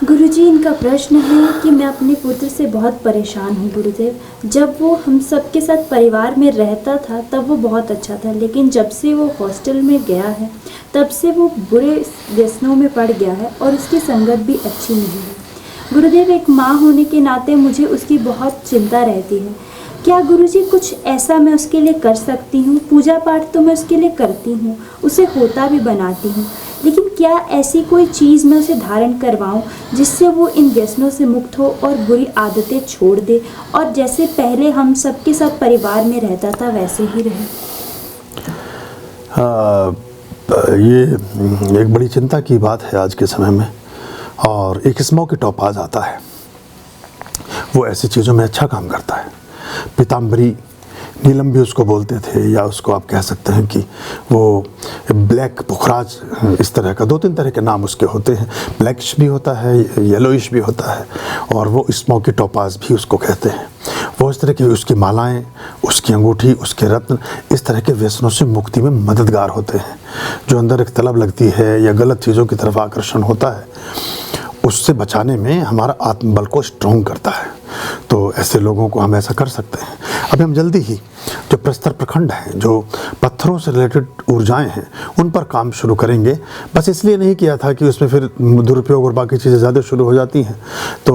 गुरुजी, इनका प्रश्न है कि मैं अपने पुत्र से बहुत परेशान हूँ गुरुदेव। जब वो हम सबके साथ परिवार में रहता था तब वो बहुत अच्छा था, लेकिन जब से वो हॉस्टल में गया है तब से वो बुरे व्यसनों में पड़ गया है और उसकी संगत भी अच्छी नहीं है। गुरुदेव, एक माँ होने के नाते मुझे उसकी बहुत चिंता रहती है। क्या गुरुजी कुछ ऐसा मैं उसके लिए कर सकती हूँ? पूजा पाठ तो मैं उसके लिए करती हूँ, उसे होता भी बनाती हूँ, लेकिन क्या ऐसी कोई चीज़ मैं उसे धारण करवाऊँ जिससे वो इन व्यसनों से मुक्त हो और बुरी आदतें छोड़ दे और जैसे पहले हम सबके साथ परिवार में रहता था वैसे ही रहे? ये एक बड़ी चिंता की बात है आज के समय में, और एक स्मोकी टोपाज आता है, वो ऐसी चीज़ों में अच्छा काम करता है। पीताम्बरी नीलम भी उसको बोलते थे, या उसको आप कह सकते हैं कि वो ब्लैक पुखराज, इस तरह का 2-3 तरह के नाम उसके होते हैं। ब्लैकिश भी होता है, येलोइश भी होता है, और वो स्मोकी टोपाज भी उसको कहते हैं। वो इस तरह की उसकी मालाएं, उसकी अंगूठी, उसके रत्न इस तरह के व्यसनों से मुक्ति में मददगार होते हैं। जो अंदर एक तलब लगती है या गलत चीज़ों की तरफ आकर्षण होता है, उससे बचाने में हमारा आत्मबल को स्ट्रॉन्ग करता है। तो ऐसे लोगों को हम ऐसा कर सकते हैं। अभी हम जल्दी ही जो प्रस्तर प्रखंड हैं, जो पत्थरों से रिलेटेड ऊर्जाएं हैं, उन पर काम शुरू करेंगे। बस इसलिए नहीं किया था कि उसमें फिर दुरुपयोग और बाकी चीज़ें ज़्यादा शुरू हो जाती हैं, तो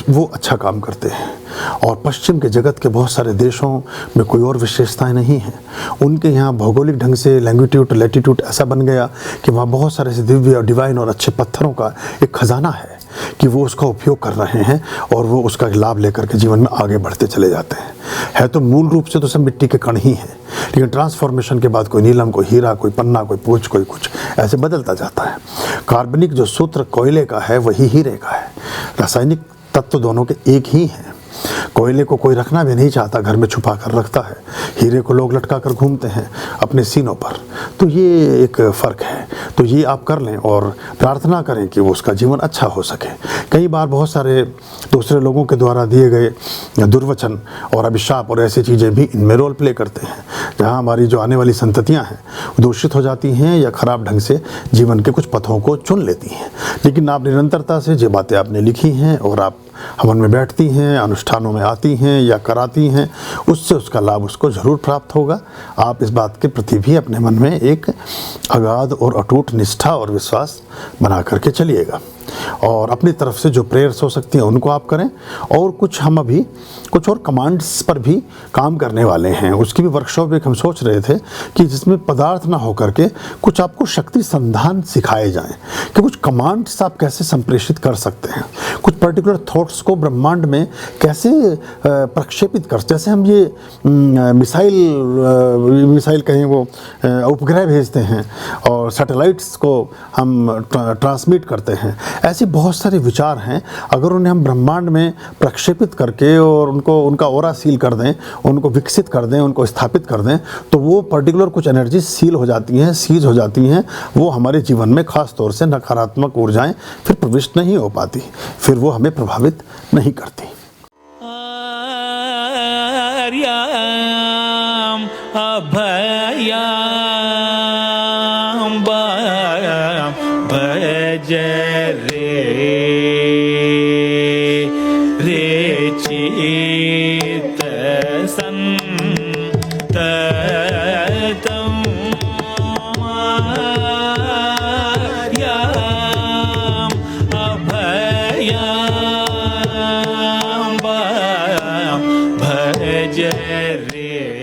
वो अच्छा काम करते हैं। और पश्चिम के जगत के बहुत सारे देशों में कोई और विशेषताएं नहीं हैं। उनके यहाँ भौगोलिक ढंग से लैंगिट्यूड लैटिट्यूड ऐसा बन गया कि वहाँ बहुत सारे ऐसे दिव्य और डिवाइन और अच्छे पत्थरों का एक खजाना है कि वो उसका उपयोग कर रहे हैं और वो उसका लाभ लेकर के जीवन में आगे बढ़ते चले जाते हैं। है तो मूल रूप से तो सब मिट्टी के कण ही हैं, लेकिन ट्रांसफॉर्मेशन के बाद कोई नीलम, कोई हीरा, कोई पन्ना, कोई पूछ, कोई कुछ ऐसे बदलता जाता है। कार्बनिक जो सूत्र कोयले का है वही हीरे का है। रासायनिक तत्व दोनों के एक ही हैं। कोयले को कोई रखना भी नहीं चाहता, घर में छुपा कर रखता है। हीरे को लोग लटका कर घूमते हैं अपने सीनों पर। तो ये एक फ़र्क है। तो ये आप कर लें और प्रार्थना करें कि वो उसका जीवन अच्छा हो सके। कई बार बहुत सारे दूसरे लोगों के द्वारा दिए गए दुर्वचन और अभिशाप और ऐसी चीज़ें भी इनमें रोल प्ले करते हैं, जहाँ हमारी जो आने वाली संततियाँ हैं दूषित हो जाती हैं या ख़राब ढंग से जीवन के कुछ पथों को चुन लेती हैं। लेकिन आप निरंतरता से जो बातें आपने लिखी हैं और आप हवन में बैठती हैं, अनुष्ठानों में आती हैं या कराती हैं, उससे उसका लाभ उसको ज़रूर प्राप्त होगा। आप इस बात के प्रति भी अपने मन में एक अगाध और अटूट निष्ठा और विश्वास बना करके चलिएगा, और अपनी तरफ से जो प्रेयर्स हो सकती हैं उनको आप करें। और कुछ हम अभी कुछ और कमांड्स पर भी काम करने वाले हैं। उसकी भी वर्कशॉप एक हम सोच रहे थे कि जिसमें पदार्थ ना हो करके कुछ आपको शक्ति संधान सिखाए जाएं कि कुछ कमांड्स आप कैसे संप्रेषित कर सकते हैं, कुछ पर्टिकुलर थॉट्स को ब्रह्मांड में कैसे प्रक्षेपित कर, जैसे हम ये मिसाइल कहें वो उपग्रह भेजते हैं और सैटेलाइट्स को हम ट्रांसमिट करते हैं। ऐसे बहुत सारे विचार हैं, अगर उन्हें हम ब्रह्मांड में प्रक्षेपित करके और उनको उनका ओरा सील कर दें, उनको विकसित कर दें, उनको स्थापित कर दें, तो वो पर्टिकुलर कुछ एनर्जी सील हो जाती हैं, सीज हो जाती हैं। वो हमारे जीवन में ख़ास तौर से नकारात्मक ऊर्जाएं फिर प्रविष्ट नहीं हो पाती, फिर वो हमें प्रभावित नहीं करती। भज रे चित संततम आर्याम अभयाम भज रे